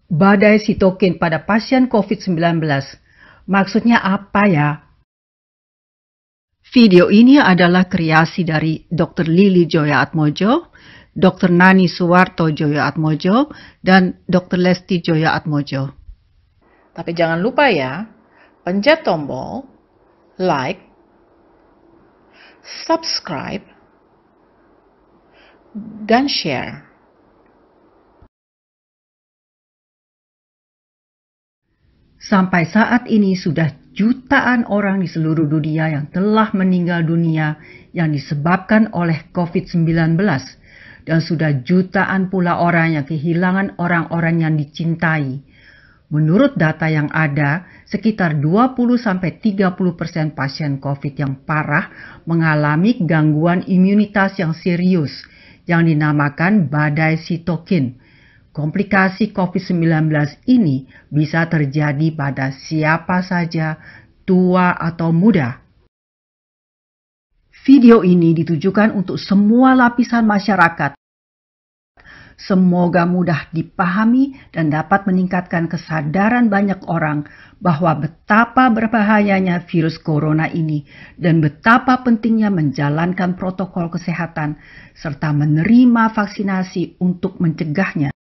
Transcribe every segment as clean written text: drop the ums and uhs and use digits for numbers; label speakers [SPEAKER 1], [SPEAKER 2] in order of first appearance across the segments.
[SPEAKER 1] Badai sitokin pada pasien COVID-19. Maksudnya apa ya? Video ini adalah kreasi dari Dr. Lili Joya Atmojo, Dr. Nani Suwarto Joya Atmojo, dan Dr. Lesti Joya Atmojo.
[SPEAKER 2] Tapi jangan lupa ya, pencet tombol like, subscribe, dan share.
[SPEAKER 1] Sampai saat ini sudah jutaan orang di seluruh dunia yang telah meninggal dunia yang disebabkan oleh COVID-19 dan sudah jutaan pula orang yang kehilangan orang-orang yang dicintai. Menurut data yang ada, sekitar 20-30% pasien COVID yang parah mengalami gangguan imunitas yang serius yang dinamakan badai sitokin. Komplikasi COVID-19 ini bisa terjadi pada siapa saja, tua atau muda. Video ini ditujukan untuk semua lapisan masyarakat. Semoga mudah dipahami dan dapat meningkatkan kesadaran banyak orang bahwa betapa berbahayanya virus corona ini dan betapa pentingnya menjalankan protokol kesehatan serta menerima vaksinasi untuk mencegahnya.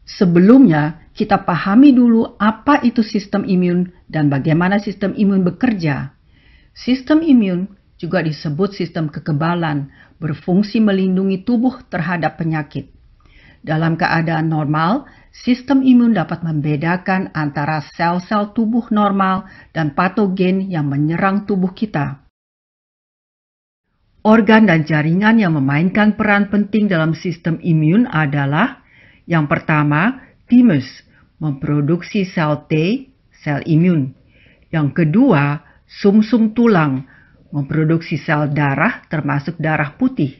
[SPEAKER 1] Sebelumnya, kita pahami dulu apa itu sistem imun dan bagaimana sistem imun bekerja. Sistem imun juga disebut sistem kekebalan, berfungsi melindungi tubuh terhadap penyakit. Dalam keadaan normal, sistem imun dapat membedakan antara sel-sel tubuh normal dan patogen yang menyerang tubuh kita. Organ dan jaringan yang memainkan peran penting dalam sistem imun adalah yang pertama, thymus, memproduksi sel T, sel imun. Yang kedua, sumsum tulang, memproduksi sel darah termasuk darah putih.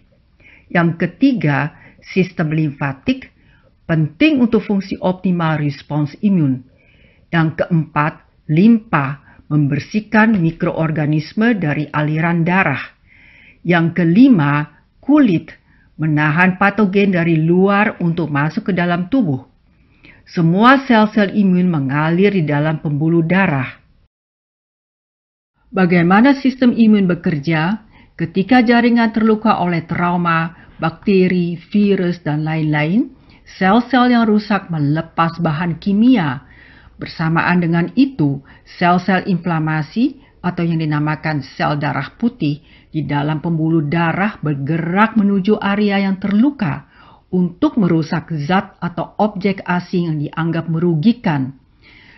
[SPEAKER 1] Yang ketiga, sistem limfatik, penting untuk fungsi optimal respons imun. Yang keempat, limpa, membersihkan mikroorganisme dari aliran darah. Yang kelima, kulit, menahan patogen dari luar untuk masuk ke dalam tubuh. Semua sel-sel imun mengalir di dalam pembuluh darah. Bagaimana sistem imun bekerja? Ketika jaringan terluka oleh trauma, bakteri, virus, dan lain-lain, sel-sel yang rusak melepas bahan kimia. Bersamaan dengan itu, sel-sel inflamasi atau yang dinamakan sel darah putih di dalam pembuluh darah bergerak menuju area yang terluka untuk merusak zat atau objek asing yang dianggap merugikan.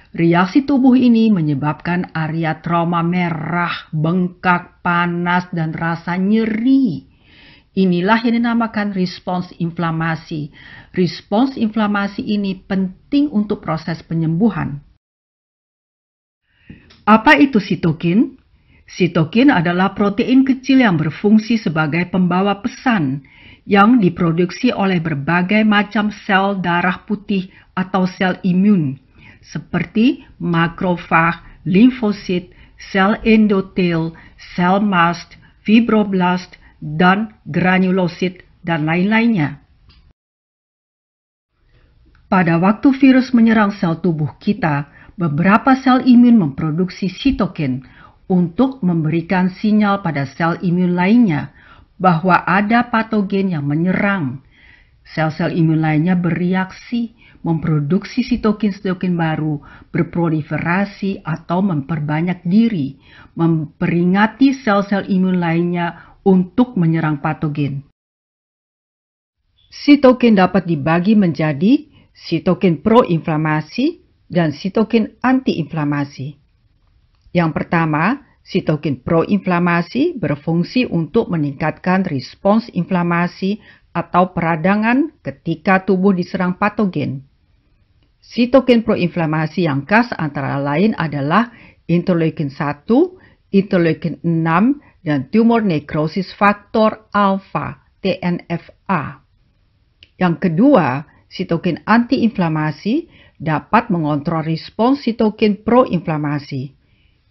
[SPEAKER 1] Reaksi tubuh ini menyebabkan area trauma merah, bengkak, panas, dan rasa nyeri. Inilah yang dinamakan respons inflamasi. Respons inflamasi ini penting untuk proses penyembuhan. Apa itu sitokin? Sitokin adalah protein kecil yang berfungsi sebagai pembawa pesan yang diproduksi oleh berbagai macam sel darah putih atau sel imun seperti makrofag, limfosit, sel endotel, sel mast, fibroblast, dan granulosit, dan lain-lainnya. Pada waktu virus menyerang sel tubuh kita, beberapa sel imun memproduksi sitokin untuk memberikan sinyal pada sel imun lainnya bahwa ada patogen yang menyerang. Sel-sel imun lainnya bereaksi, memproduksi sitokin-sitokin baru, berproliferasi atau memperbanyak diri, memperingati sel-sel imun lainnya untuk menyerang patogen. Sitokin dapat dibagi menjadi sitokin proinflamasi dan sitokin antiinflamasi. Yang pertama, sitokin proinflamasi berfungsi untuk meningkatkan respons inflamasi atau peradangan ketika tubuh diserang patogen. Sitokin proinflamasi yang khas antara lain adalah interleukin 1, interleukin 6, dan tumor necrosis faktor alfa, TNFA. Yang kedua, sitokin antiinflamasi dapat mengontrol respons sitokin proinflamasi.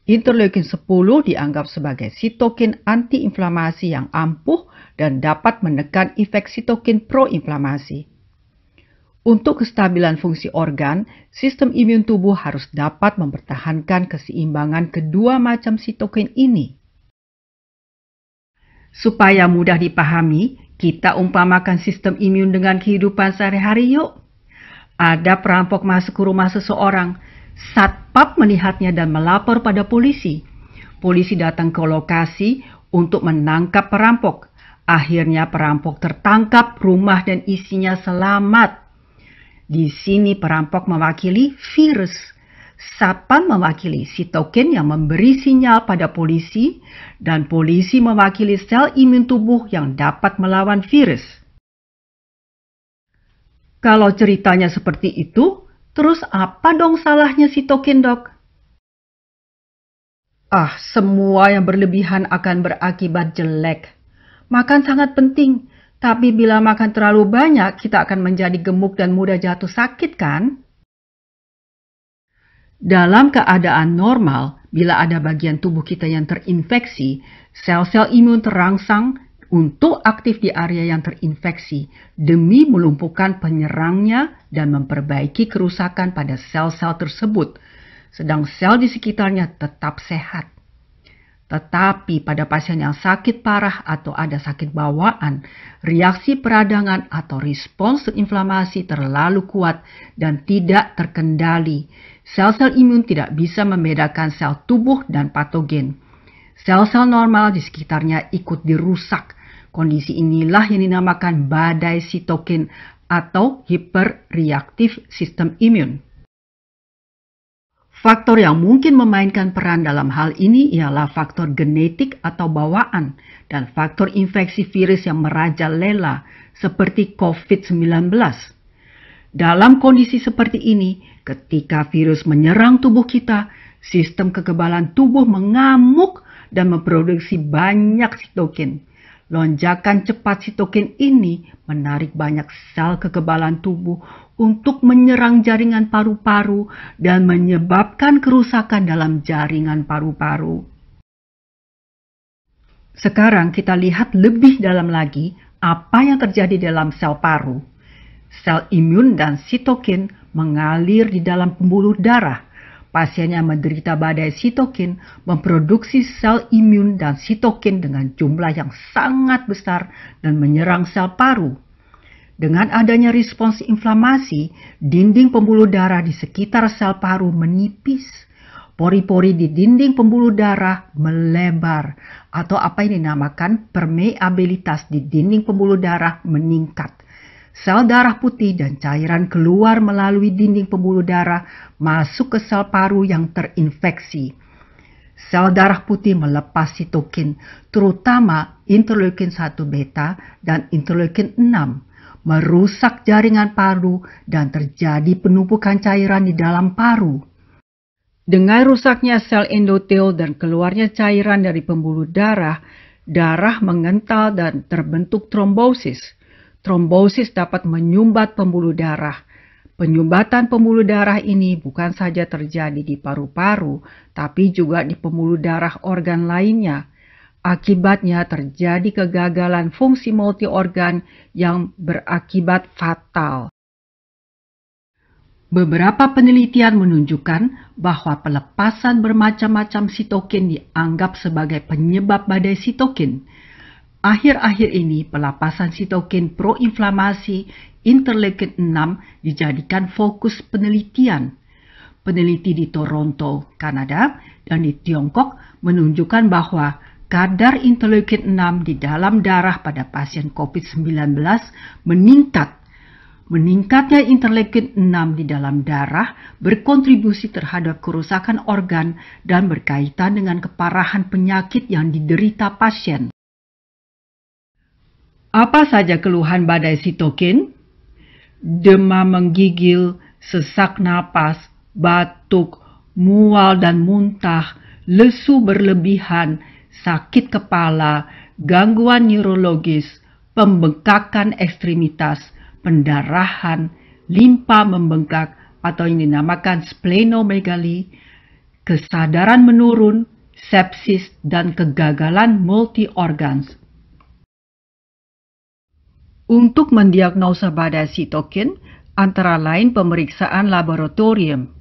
[SPEAKER 1] Interleukin 10 dianggap sebagai sitokin antiinflamasi yang ampuh dan dapat menekan efek sitokin proinflamasi. Untuk kestabilan fungsi organ, sistem imun tubuh harus dapat mempertahankan keseimbangan kedua macam sitokin ini. Supaya mudah dipahami, kita umpamakan sistem imun dengan kehidupan sehari-hari yuk. Ada perampok masuk ke rumah seseorang. Satpam melihatnya dan melapor pada polisi. Polisi datang ke lokasi untuk menangkap perampok. Akhirnya perampok tertangkap, rumah dan isinya selamat. Di sini perampok mewakili virus. Satpam mewakili sitokin yang memberi sinyal pada polisi, dan polisi mewakili sel imun tubuh yang dapat melawan virus. Kalau ceritanya seperti itu, terus apa dong salahnya sitokin, Dok? Semua yang berlebihan akan berakibat jelek. Makan sangat penting, tapi bila makan terlalu banyak, kita akan menjadi gemuk dan mudah jatuh sakit, kan? Dalam keadaan normal, bila ada bagian tubuh kita yang terinfeksi, sel-sel imun terangsang untuk aktif di area yang terinfeksi demi melumpuhkan penyerangnya dan memperbaiki kerusakan pada sel-sel tersebut, sedang sel di sekitarnya tetap sehat. Tetapi pada pasien yang sakit parah atau ada sakit bawaan, reaksi peradangan atau respons inflamasi terlalu kuat dan tidak terkendali. Sel-sel imun tidak bisa membedakan sel tubuh dan patogen. Sel-sel normal di sekitarnya ikut dirusak. Kondisi inilah yang dinamakan badai sitokin atau hiperreaktif sistem imun. Faktor yang mungkin memainkan peran dalam hal ini ialah faktor genetik atau bawaan dan faktor infeksi virus yang merajalela seperti COVID-19. Dalam kondisi seperti ini, ketika virus menyerang tubuh kita, sistem kekebalan tubuh mengamuk dan memproduksi banyak sitokin. Lonjakan cepat sitokin ini menarik banyak sel kekebalan tubuh untuk menyerang jaringan paru-paru dan menyebabkan kerusakan dalam jaringan paru-paru. Sekarang kita lihat lebih dalam lagi apa yang terjadi dalam sel paru. Sel imun dan sitokin mengalir di dalam pembuluh darah. Pasien yang menderita badai sitokin memproduksi sel imun dan sitokin dengan jumlah yang sangat besar dan menyerang sel paru. Dengan adanya respons inflamasi, dinding pembuluh darah di sekitar sel paru menipis. Pori-pori di dinding pembuluh darah melebar, atau apa yang dinamakan permeabilitas di dinding pembuluh darah meningkat. Sel darah putih dan cairan keluar melalui dinding pembuluh darah masuk ke sel paru yang terinfeksi. Sel darah putih melepas sitokin, terutama interleukin 1 beta dan interleukin 6, merusak jaringan paru dan terjadi penumpukan cairan di dalam paru. Dengan rusaknya sel endotel dan keluarnya cairan dari pembuluh darah, darah mengental dan terbentuk trombosis. Trombosis dapat menyumbat pembuluh darah. Penyumbatan pembuluh darah ini bukan saja terjadi di paru-paru, tapi juga di pembuluh darah organ lainnya. Akibatnya terjadi kegagalan fungsi multiorgan yang berakibat fatal. Beberapa penelitian menunjukkan bahwa pelepasan bermacam-macam sitokin dianggap sebagai penyebab badai sitokin. Akhir-akhir ini, pelepasan sitokin proinflamasi interleukin 6 dijadikan fokus penelitian. Peneliti di Toronto, Kanada, dan di Tiongkok menunjukkan bahwa kadar interleukin 6 di dalam darah pada pasien COVID-19 meningkat. Meningkatnya interleukin 6 di dalam darah berkontribusi terhadap kerusakan organ dan berkaitan dengan keparahan penyakit yang diderita pasien. Apa saja keluhan badai sitokin? Demam menggigil, sesak napas, batuk, mual dan muntah, lesu berlebihan, sakit kepala, gangguan neurologis, pembengkakan ekstremitas, pendarahan, limpa membengkak atau yang dinamakan splenomegali, kesadaran menurun, sepsis, dan kegagalan multi-organs. Untuk mendiagnosa badai sitokin, antara lain pemeriksaan laboratorium.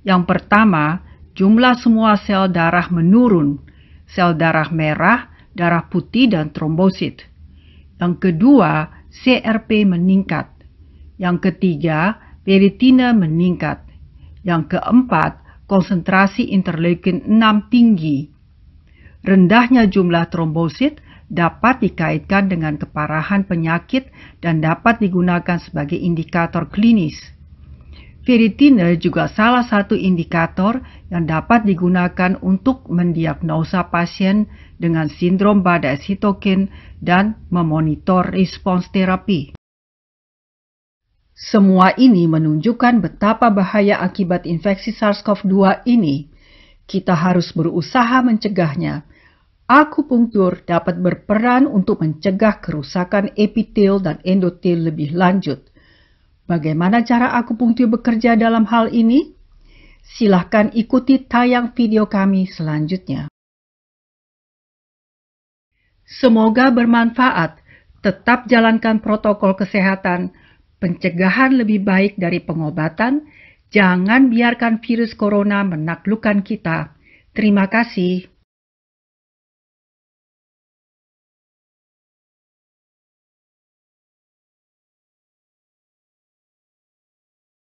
[SPEAKER 1] Yang pertama, jumlah semua sel darah menurun, sel darah merah, darah putih, dan trombosit. Yang kedua, CRP meningkat. Yang ketiga, peritina meningkat. Yang keempat, konsentrasi interleukin 6 tinggi. Rendahnya jumlah trombosit dapat dikaitkan dengan keparahan penyakit dan dapat digunakan sebagai indikator klinis. Ferritina juga salah satu indikator yang dapat digunakan untuk mendiagnosa pasien dengan sindrom badai sitokin dan memonitor respons terapi. Semua ini menunjukkan betapa bahaya akibat infeksi SARS-CoV-2 ini. Kita harus berusaha mencegahnya. Akupunktur dapat berperan untuk mencegah kerusakan epitel dan endotel lebih lanjut. Bagaimana cara akupunktur bekerja dalam hal ini? Silahkan ikuti tayang video kami selanjutnya. Semoga bermanfaat. Tetap jalankan protokol kesehatan. Pencegahan lebih baik dari pengobatan. Jangan biarkan virus corona menaklukkan kita. Terima kasih.